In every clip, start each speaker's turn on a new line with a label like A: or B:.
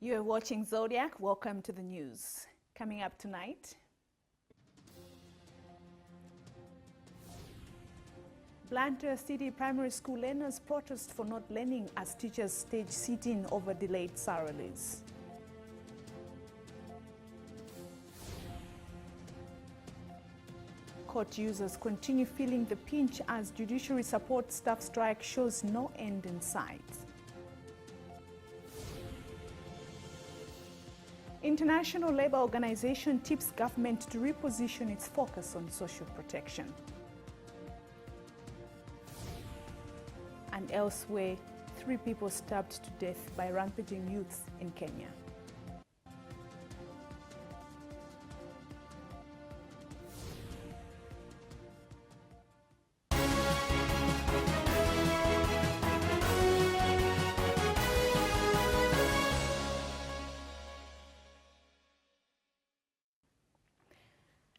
A: You're watching Zodiac. Welcome to the news. Coming up tonight, Blantyre City Primary School learners protest for not learning as teachers stage sit-in over delayed salaries. Court users continue feeling the pinch as judiciary support staff strike shows no end in sight. International Labour Organization tips government to reposition its focus on social protection. And elsewhere, 3 people stabbed to death by rampaging youths in Kenya.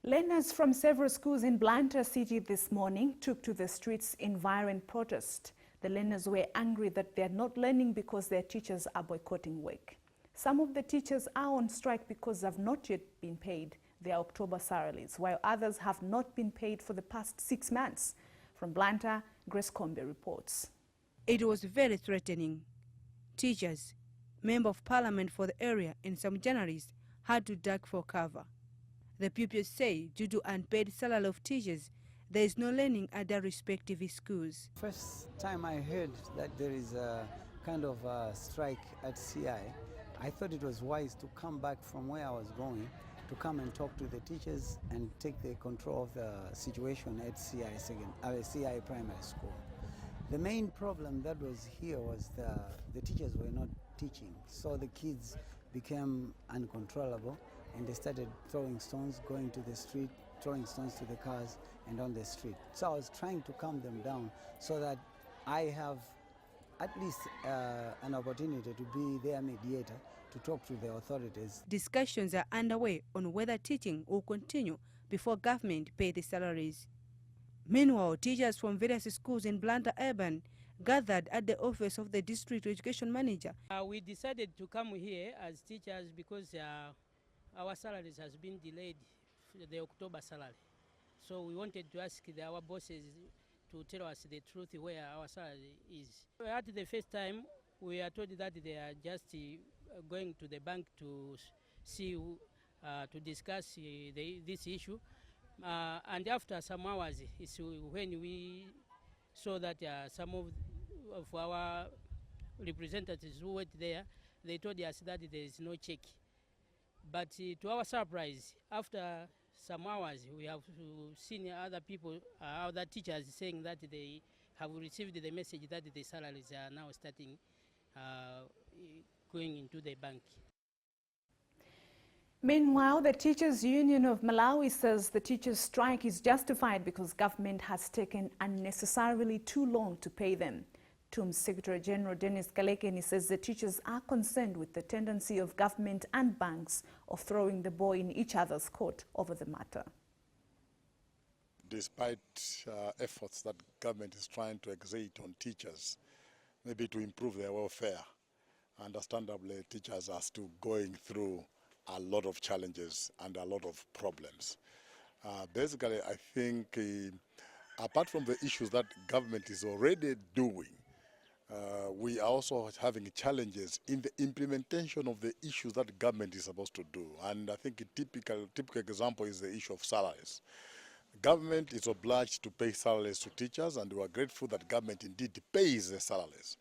A: Learners from several schools in Blantyre City this morning took to the streets in violent protest. The learners were angry that they are not learning because their teachers are boycotting work. Some of the teachers are on strike because they have not yet been paid their October salaries, while others have not been paid for the past 6 months. From Blantyre, Grace Kombe reports.
B: It was very threatening. Teachers, Member of Parliament for the area and some journalists had to duck for cover. The pupils say due to unpaid salary of teachers, there is no learning at their respective schools.
C: First time I heard that there is a kind of a strike at CI, I thought it was wise to come back from where I was going to come and talk to the teachers and take the control of the situation at CI Primary School. The main problem that was here was the teachers were not teaching, so the kids became uncontrollable and they started throwing stones, going to the street, throwing stones to the cars and on the street. So I was trying to calm them down so that I have at least an opportunity to be their mediator to talk to the authorities.
B: Discussions are underway on whether teaching will continue before government pay the salaries. Meanwhile, teachers from various schools in Blantyre Urban gathered at the office of the district education manager.
D: We decided to come here as teachers because our salaries has been delayed, the October salary. So we wanted to ask our bosses to tell us the truth where our salary is. At the first time, we are told that they are just going to the bank to see, to discuss this issue. And after some hours, it's when we saw that some of our representatives who went there, they told us that there is no check. But to our surprise, after some hours, we have seen other people, other teachers saying that they have received the message that the salaries are now starting going into the bank.
A: Meanwhile, the Teachers Union of Malawi says the teachers' strike is justified because government has taken unnecessarily too long to pay them. TUM's Secretary General Dennis Kalekeni says the teachers are concerned with the tendency of government and banks of throwing the ball in each other's court over the matter.
E: Despite efforts that government is trying to exert on teachers, maybe to improve their welfare, understandably teachers are still going through a lot of challenges and a lot of problems. Basically, I think apart from the issues that government is already doing, we are also having challenges in the implementation of the issues that government is supposed to do. And I think a typical example is the issue of salaries. Government is obliged to pay salaries to teachers, and we are grateful that government indeed pays the salaries.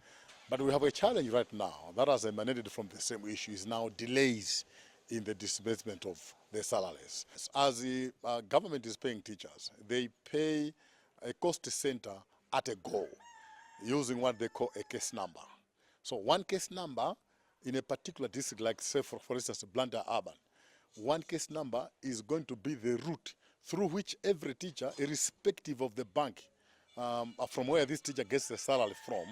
E: But we have a challenge right now that has emanated from the same issue, is now delays in the disbursement of the salaries. As the government is paying teachers, they pay a cost center at a go, using what they call a case number. So one case number in a particular district, like say for instance Blantyre Urban, one case number is going to be the route through which every teacher, irrespective of the bank from where this teacher gets the salary from,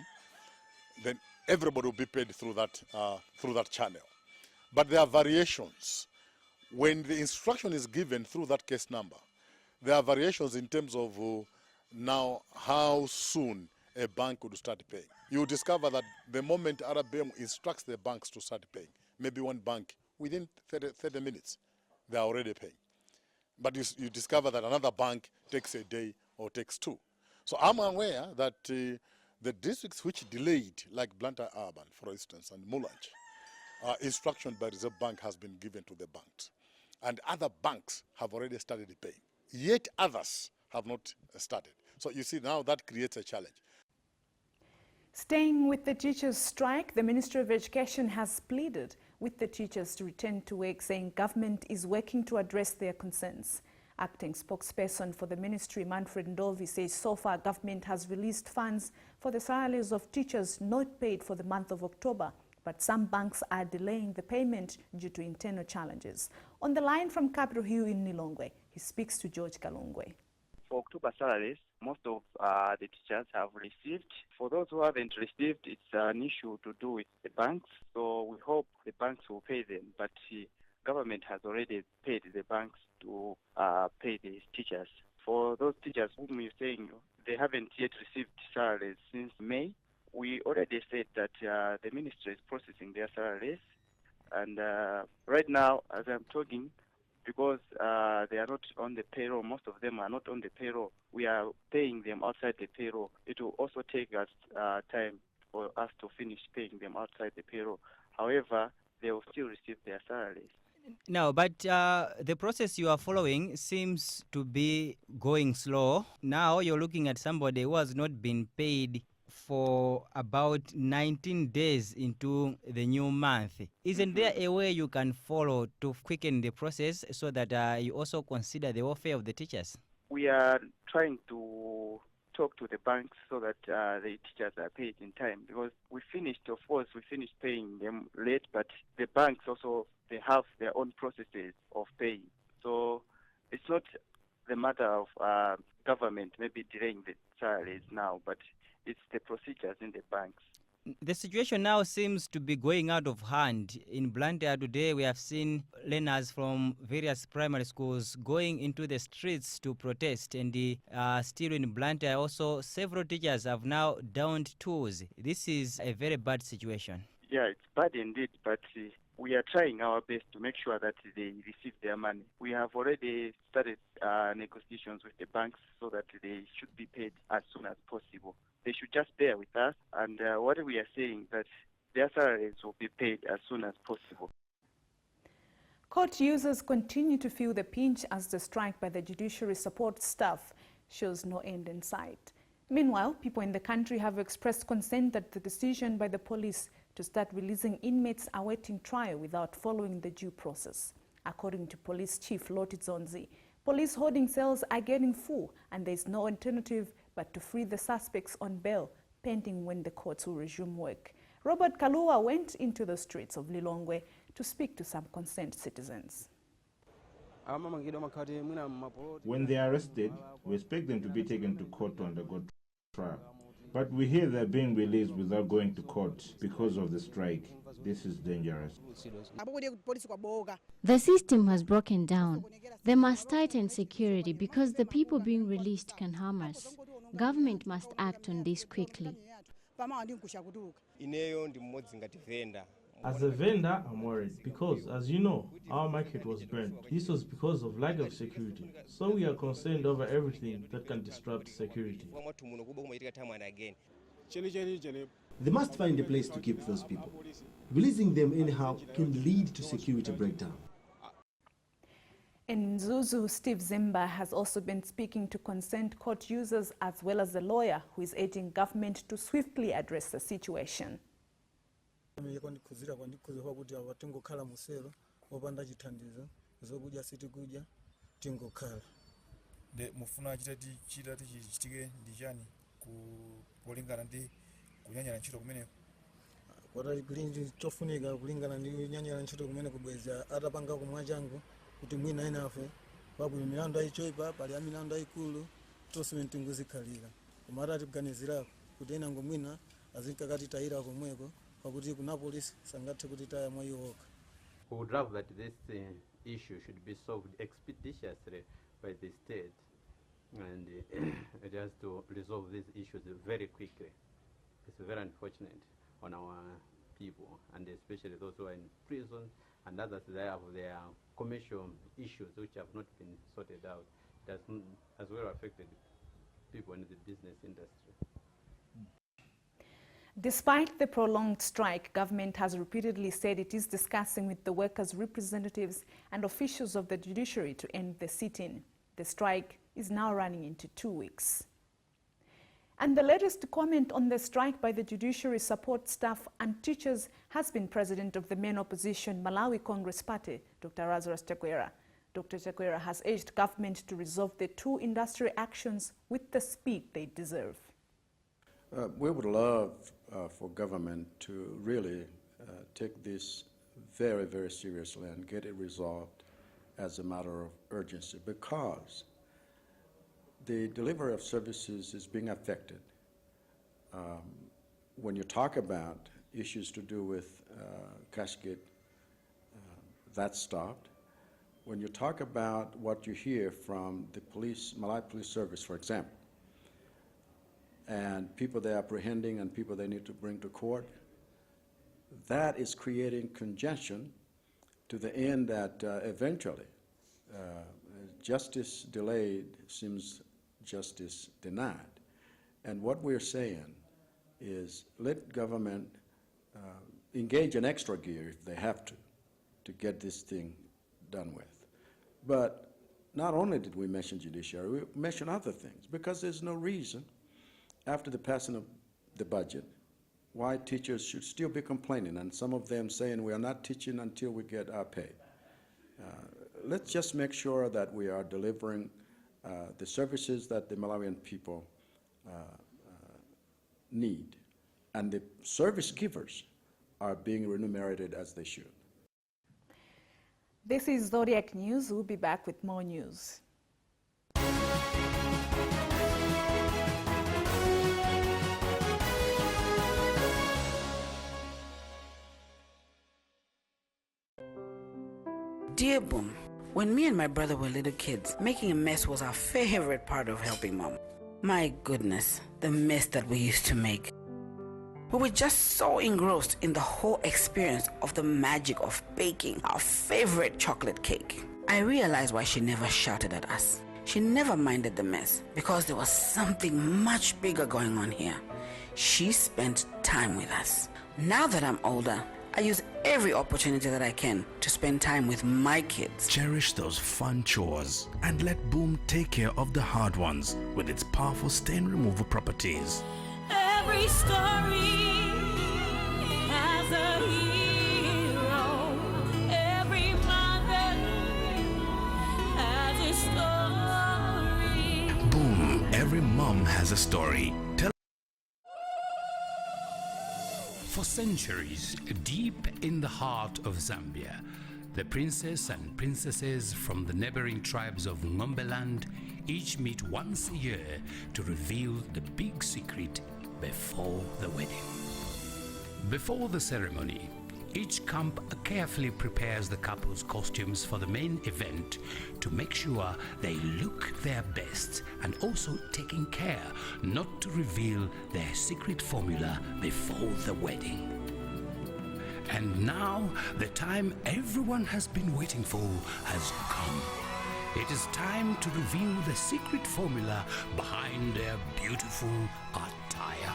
E: then everybody will be paid through that channel. But there are variations. When the instruction is given through that case number, there are variations in terms of now how soon a bank would start paying. You discover that the moment RBM instructs the banks to start paying, maybe one bank, within 30 minutes, they are already paying. But you discover that another bank takes a day or takes 2. So I'm aware that the districts which delayed, like Blantyre Urban, for instance, and Mulanje, instruction by Reserve Bank has been given to the banks. And other banks have already started paying. Yet others have not started. So you see, now that creates a challenge.
A: Staying with the teachers' strike, the Ministry of Education has pleaded with the teachers to return to work, saying government is working to address their concerns. Acting spokesperson for the ministry, Manfred Ndovi, says so far government has released funds for the salaries of teachers not paid for the month of October, but some banks are delaying the payment due to internal challenges. On the line from Capitol Hill in Lilongwe, he speaks to George Kalungwe.
F: For October salaries, most of the teachers have received. For those who haven't received, it's an issue to do with the banks. So we hope the banks will pay them. But government has already paid the banks to pay these teachers. For those teachers whom you're saying they haven't yet received salaries since May, we already said that the ministry is processing their salaries. And right now, as I'm talking, because they are not on the payroll, most of them are not on the payroll, we are paying them outside the payroll. It will also take us time for us to finish paying them outside the payroll. However, they will still receive their salaries.
G: No, but the process you are following seems to be going slow. Now you're looking at somebody who has not been paid for about 19 days into the new month. Isn't there a way you can follow to quicken the process so that you also consider the welfare of the teachers?
F: We are trying to talk to the banks so that the teachers are paid in time, because we finished paying them late, but the banks also, they have their own processes of paying. So it's not the matter of government maybe delaying the salaries now, but it's the procedures in the banks.
G: The situation now seems to be going out of hand. In Blantyre today, we have seen learners from various primary schools going into the streets to protest. And still in Blantyre, also several teachers have now downed tools. This is a very bad situation.
F: Yeah, it's bad indeed, but we are trying our best to make sure that they receive their money. We have already started negotiations with the banks so that they should be paid as soon as possible. They should just bear with us, and what we are saying that their salaries will be paid as soon as possible.
A: Court users continue to feel the pinch as the strike by the judiciary support staff shows no end in sight. Meanwhile, people in the country have expressed concern that the decision by the police to start releasing inmates awaiting trial without following the due process. According to Police Chief Loti Zonzi, police holding cells are getting full and there is no alternative but to free the suspects on bail, pending when the courts will resume work. Robert Kalua went into the streets of Lilongwe to speak to some concerned citizens.
H: When they are arrested, we expect them to be taken to court to undergo trial. But we hear they're being released without going to court because of the strike. This is dangerous.
I: The system has broken down. They must tighten security because the people being released can harm us. Government must act on this quickly.
J: As a vendor, I'm worried because, as you know, our market was burned. This was because of lack of security. So we are concerned over everything that can disrupt security.
K: They must find a place to keep those people. Releasing them anyhow can lead to security breakdown.
A: In Zuzu, Steve Zimba has also been speaking to concerned court users as well as a lawyer who is urging government to swiftly address the situation.
L: kuti mwina inafe babu milandu ayichoipa pali milandu ayikulu toswe ntinguzikhalira kumara tiganizira kuti ina ngomwina azinkakati tayira komweko pakuti kuna polisi sangathe kuti taya mwayiwoka.
M: We would love that this issue should be solved expeditiously by the state, and it has to resolve these issues very quickly. It's very unfortunate on our people, and especially those who are in prison and others that have their commercial issues which have not been sorted out. It has well affected people in the business industry.
A: Despite the prolonged strike, government has repeatedly said it is discussing with the workers' representatives and officials of the judiciary to end the sit-in. The strike is now running into 2 weeks. And the latest comment on the strike by the judiciary support staff and teachers has been President of the main opposition Malawi Congress Party, Dr. Lazarus Chakwera. Dr. Chakwera has urged government to resolve the two industry actions with the speed they deserve.
N: We would love for government to really take this very, very seriously and get it resolved as a matter of urgency, because the delivery of services is being affected. When you talk about issues to do with casket, that stopped. When you talk about what you hear from the police, Malawi Police Service, for example, and people they're apprehending and people they need to bring to court, that is creating congestion to the end that eventually justice delayed seems justice denied. And what we're saying is let government engage in extra gear if they have to get this thing done with. But not only did we mention judiciary, we mentioned other things, because there's no reason after the passing of the budget why teachers should still be complaining, and some of them saying we are not teaching until we get our pay. Let's just make sure that we are delivering the services that the Malawian people need, and the service givers are being remunerated as they should.
A: This is Zodiac News. We'll be back with more news.
O: Dear Boom, when me and my brother were little kids, making a mess was our favorite part of helping Mom. My goodness, the mess that we used to make. We were just so engrossed in the whole experience of the magic of baking our favorite chocolate cake. I realized why she never shouted at us. She never minded the mess, because there was something much bigger going on here. She spent time with us. Now that I'm older, I use every opportunity that I can to spend time with my kids.
P: Cherish those fun chores and let Boom take care of the hard ones with its powerful stain removal properties.
Q: Every story has a hero. Every mother has a story.
P: Boom, every mom has a story.
R: For centuries, deep in the heart of Zambia, the princes and princesses from the neighboring tribes of Ngombeland each meet once a year to reveal the big secret before the wedding. Before the ceremony, each camp carefully prepares the couple's costumes for the main event to make sure they look their best, and also taking care not to reveal their secret formula before the wedding. And now, the time everyone has been waiting for has come. It is time to reveal the secret formula behind their beautiful attire.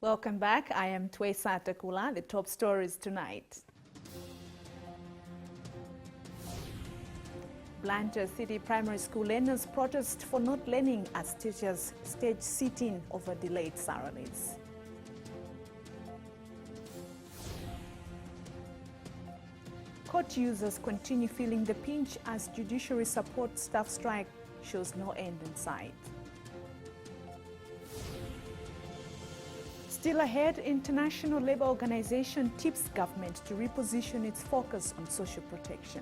A: Welcome back. I am Twesa Takula. The top stories tonight. Blantyre City Primary School learners protest for not learning as teachers stage sit-in over delayed salaries. Court users continue feeling the pinch as judiciary support staff strike shows no end in sight. Still ahead, International Labour Organization tips government to reposition its focus on social protection.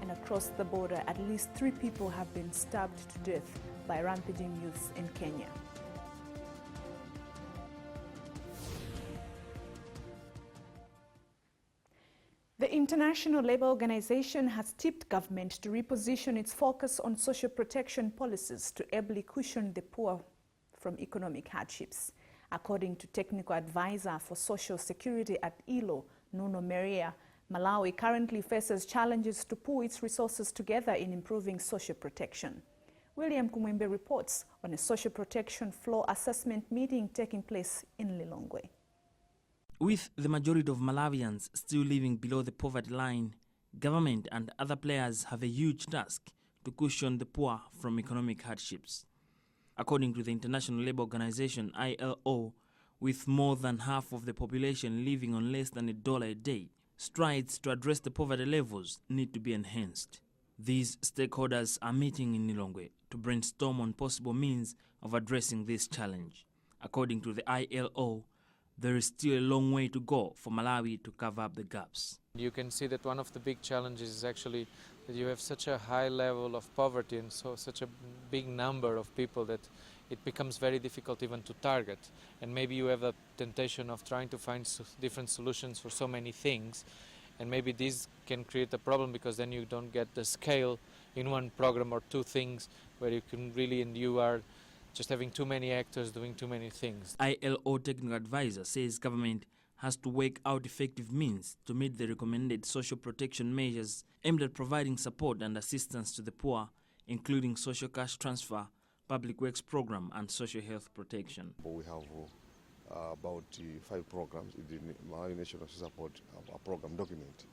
A: And across the border, at least 3 people have been stabbed to death by rampaging youths in Kenya. The International Labour Organization has tipped government to reposition its focus on social protection policies to ably cushion the poor from economic hardships. According to technical advisor for social security at ILO, Nuno Maria, Malawi currently faces challenges to pull its resources together in improving social protection. William Kumwembe reports on a social protection floor assessment meeting taking place in Lilongwe.
S: With the majority of Malawians still living below the poverty line, government and other players have a huge task to cushion the poor from economic hardships. According to the International Labour Organization, ILO, with more than half of the population living on less than $1 a day, strides to address the poverty levels need to be enhanced. These stakeholders are meeting in Lilongwe to brainstorm on possible means of addressing this challenge. According to the ILO, there is still a long way to go for Malawi to cover up the gaps.
T: You can see that one of the big challenges is actually that you have such a high level of poverty and such a big number of people that it becomes very difficult even to target. And maybe you have a temptation of trying to find different solutions for so many things. And maybe this can create a problem because then you don't get the scale in one program or 2 things where you can really, and you are just having too many actors doing too many things.
S: ILO technical advisor says government has to work out effective means to meet the recommended social protection measures aimed at providing support and assistance to the poor, including social cash transfer, public works program and social health protection.
U: We have about 5 programs in the Malawi National Support Program document.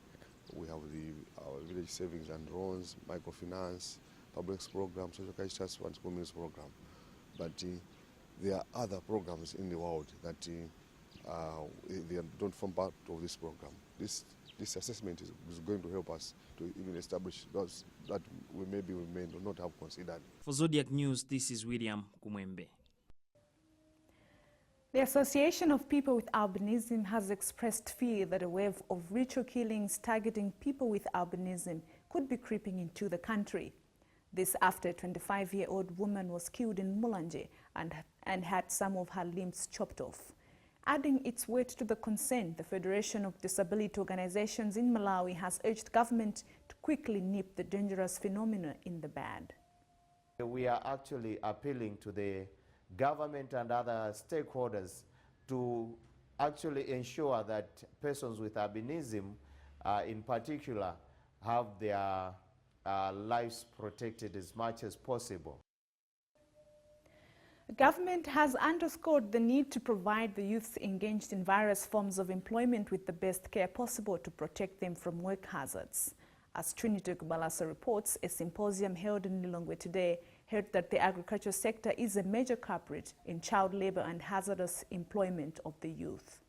U: We have the village savings and loans, microfinance, public works program, social cash transfer and community program. But there are other programs in the world that they don't form part of this program. This assessment is going to help us to even establish those that we may not have considered.
S: For Zodiac News, this is William Kumwembe.
A: The Association of People with Albinism has expressed fear that a wave of ritual killings targeting people with albinism could be creeping into the country. This after a 25-year-old woman was killed in Mulanje and had some of her limbs chopped off. Adding its weight to the concern, the Federation of Disability Organizations in Malawi has urged government to quickly nip the dangerous phenomena in the bud.
V: We are actually appealing to the government and other stakeholders to actually ensure that persons with albinism in particular have their lives protected as much as possible.
A: The government has underscored the need to provide the youths engaged in various forms of employment with the best care possible to protect them from work hazards. As Trinity Kubalasa reports, a symposium held in Lilongwe today held that the agriculture sector is a major culprit in child labor and hazardous employment of the youth.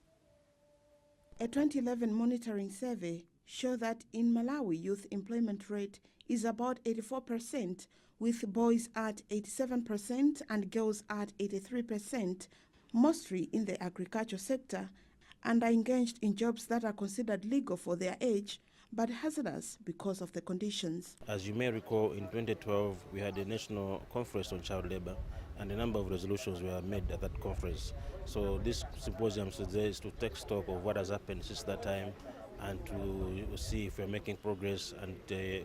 W: A 2011 monitoring survey showed that in Malawi, youth employment rate is about 84%, with boys at 87% and girls at 83%, mostly in the agriculture sector, and are engaged in jobs that are considered legal for their age, but hazardous because of the conditions.
J: As you may recall, in 2012, we had a national conference on child labor, and a number of resolutions were made at that conference. So this symposium today is to take stock of what has happened since that time, and to see if we're making progress and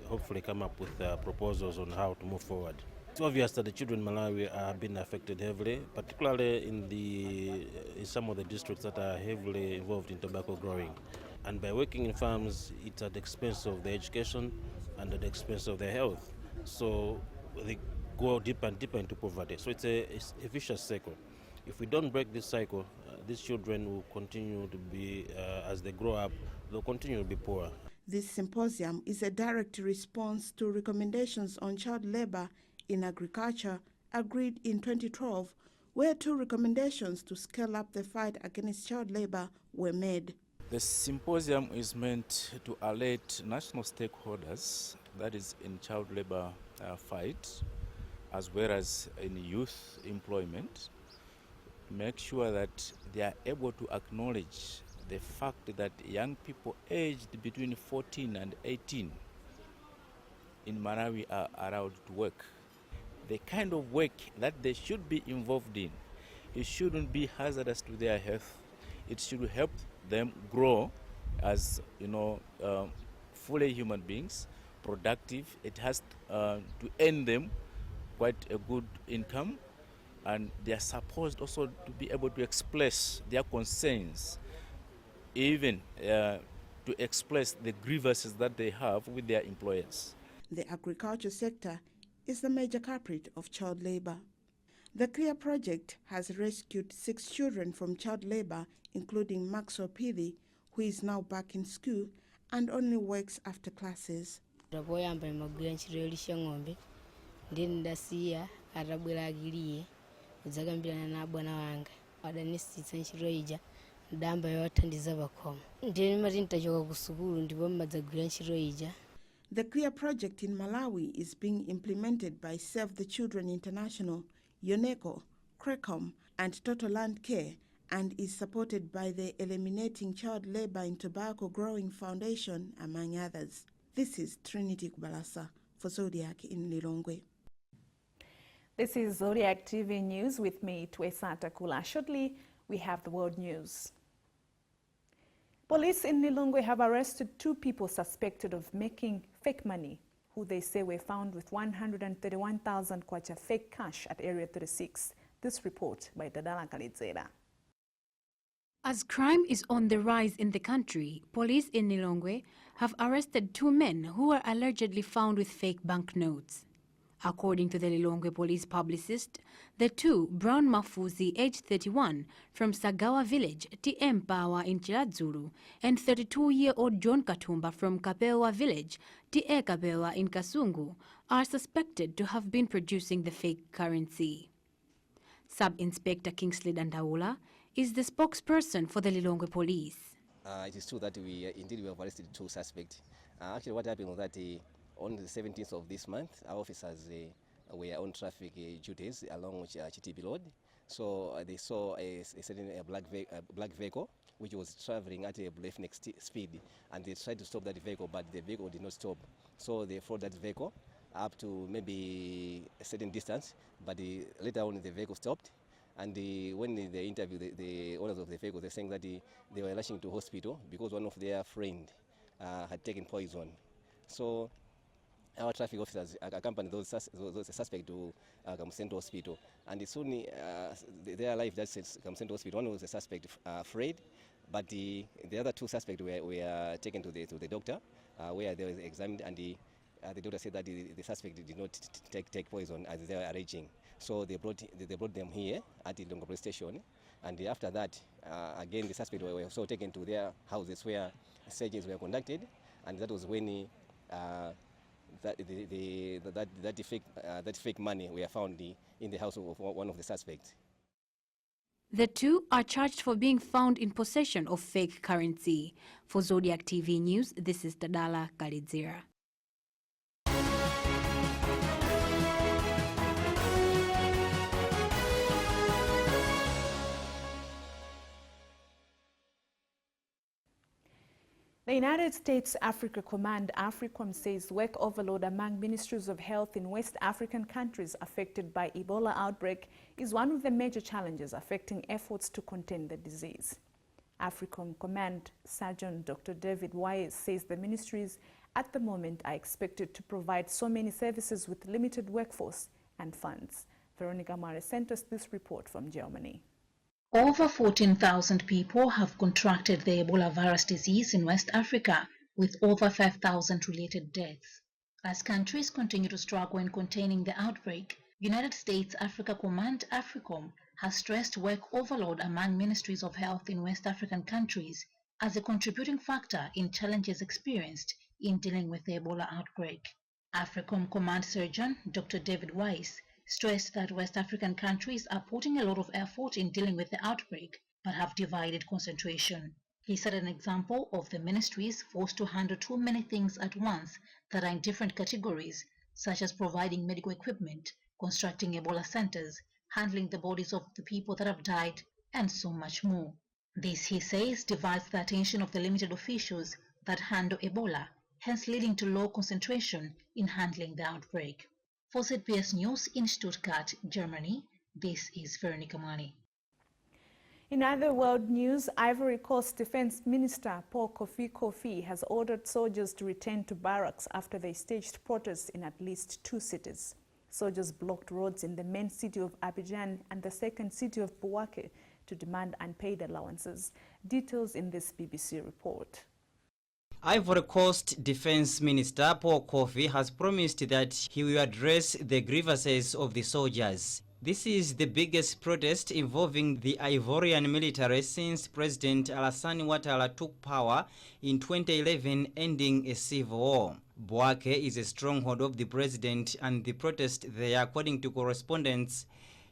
J: hopefully come up with proposals on how to move forward. It's obvious that the children in Malawi are being affected heavily, particularly in some of the districts that are heavily involved in tobacco growing. And by working in farms, it's at the expense of their education and at the expense of their health. So they go deeper and deeper into poverty. So it's a vicious cycle. If we don't break this cycle, these children will continue to be, as they grow up, they'll continue to be poor.
W: This symposium is a direct response to recommendations on child labor in agriculture agreed in 2012, where 2 recommendations to scale up the fight against child labor were made.
X: The symposium is meant to alert national stakeholders, that is in child labor fight, as well as in youth employment, make sure that they are able to acknowledge the fact that young people aged between 14 and 18 in Malawi are allowed to work. The kind of work that they should be involved in, it shouldn't be hazardous to their health. It should help them grow as, fully human beings, productive. It has to earn them quite a good income, and they are supposed also to be able to express their concerns, even to express the grievances that they have with their employers.
W: The agriculture sector is the major culprit of child labor. The CLEAR project has rescued 6 children from child labor, including Maxwell Pili, who is now back in school and only works after classes. The CLEAR project in Malawi is being implemented by Save the Children International, UNECO, CRECOM, and Total Land Care, and is supported by the Eliminating Child Labor in Tobacco Growing Foundation, among others. This is Trinity Kubalasa for Zodiac in Lilongwe.
A: This is Zodiac TV News with me, Twesa Takula. Shortly, we have the world news. Police in Lilongwe have arrested 2 people suspected of making fake money, who they say were found with 131,000 kwacha fake cash at Area 36. This report by Dadala Kalidzera.
B: As crime is on the rise in the country, police in Lilongwe have arrested 2 men who were allegedly found with fake banknotes. According to the Lilongwe police publicist, the 2, Brown Mafuzi, aged 31, from Sagawa village, TM Power in Chiladzulu, and 32-year-old John Katumba from Kapewa village, TE Kapewa in Kasungu, are suspected to have been producing the fake currency. Sub-Inspector Kingsley Dandaula is the spokesperson for the Lilongwe police.
C: It is true that we have arrested 2 suspects. Actually, what happened was that on the 17th of this month, our officers were on traffic duties along with Chitibi Road. So they saw a certain black vehicle which was traveling at a breakneck speed, and they tried to stop that vehicle, but the vehicle did not stop. So they followed that vehicle up to maybe a certain distance, but later on the vehicle stopped. And when they interviewed the owners of the vehicle, they're saying that they were rushing to hospital because one of their friends had taken poison. So our traffic officers accompanied those suspects to Kamsento Hospital. And soon they arrived at Kamsento Hospital. One was a suspect, Fred, but the other 2 suspects were taken to the doctor, where they were examined, and the doctor said that the suspect did not take poison as they were alleging. So they brought them here at the Lilongwe police station, and after that, again, the suspects were also taken to their houses where searches were conducted, and that was when that fake money were found in the house of one of the suspects.
B: The 2 are charged for being found in possession of fake currency. For Zodiac TV News, this is Dadala Kalidzera.
A: The United States Africa Command, AFRICOM, says work overload among ministries of health in West African countries affected by Ebola outbreak is one of the major challenges affecting efforts to contain the disease. AFRICOM Command Surgeon Dr. David Wise says the ministries at the moment are expected to provide so many services with limited workforce and funds. Veronica Mare sent us this report from Germany.
D: Over 14,000 people have contracted the Ebola virus disease in West Africa, with over 5,000 related deaths. As countries continue to struggle in containing the outbreak, United States Africa Command AFRICOM has stressed work overload among ministries of health in West African countries as a contributing factor in challenges experienced in dealing with the Ebola outbreak. AFRICOM Command Surgeon Dr. David Wise stressed that West African countries are putting a lot of effort in dealing with the outbreak, but have divided concentration. He set an example of the ministries forced to handle too many things at once that are in different categories, such as providing medical equipment, constructing Ebola centers, handling the bodies of the people that have died, and so much more. This, he says, divides the attention of the limited officials that handle Ebola, hence leading to low concentration in handling the outbreak. For ZBS News in Stuttgart, Germany, this is Veronica Mani.
A: In other world news, Ivory Coast Defense Minister Paul Kofi has ordered soldiers to return to barracks after they staged protests in at least 2 cities. Soldiers blocked roads in the main city of Abidjan and the second city of Bouake to demand unpaid allowances. Details in this BBC report.
E: Ivory Coast Defense Minister Paul Kofi has promised that he will address the grievances of the soldiers. This is the biggest protest involving the Ivorian military since President Alassane Ouattara took power in 2011, ending a civil war. Bouake is a stronghold of the president, and the protest there, according to correspondents,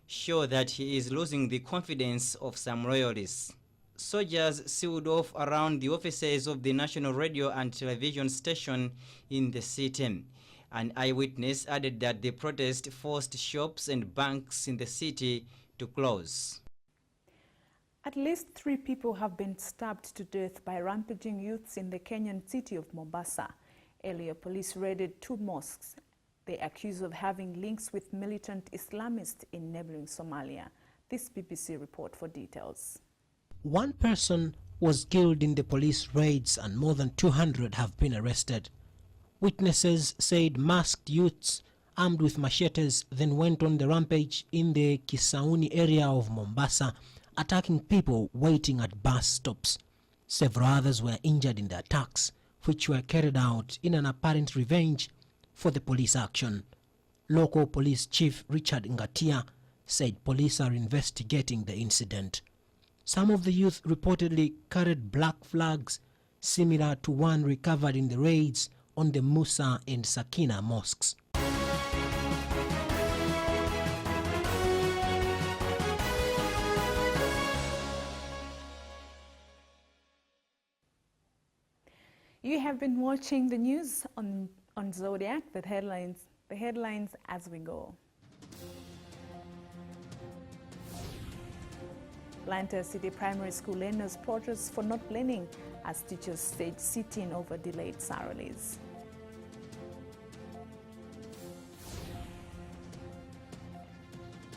E: show that he is losing the confidence of some royalists. Soldiers sealed off around the offices of the national radio and television station in the city. An eyewitness added that the protest forced shops and banks in the city to close.
A: At least 3 people have been stabbed to death by rampaging youths in the Kenyan city of Mombasa. Earlier, police raided 2 mosques they accuse of having links with militant Islamists in neighboring Somalia. This BBC report for details.
F: 1 person was killed in the police raids and more than 200 have been arrested. Witnesses said masked youths armed with machetes then went on the rampage in the Kisauni area of Mombasa, attacking people waiting at bus stops. Several others were injured in the attacks, which were carried out in an apparent revenge for the police action. Local police chief Richard Ngatia said police are investigating the incident. Some of the youth reportedly carried black flags similar to one recovered in the raids on the Musa and Sakina mosques.
A: You have been watching the news on Zodiac, the headlines as we go. Blantyre City Primary School learners protest for not learning as teachers stage sit-in over delayed salaries.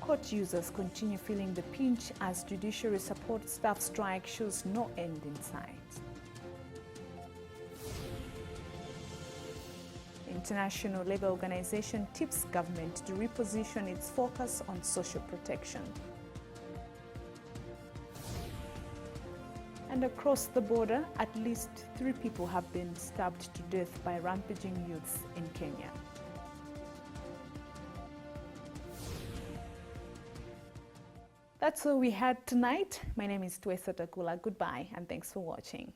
A: Court users continue feeling the pinch as judiciary support staff strike shows no end in sight. International Labour Organization tips government to reposition its focus on social protection. And across the border, at least 3 people have been stabbed to death by rampaging youths in Kenya. That's all we had tonight. My name is Twesa Takula. Goodbye and thanks for watching.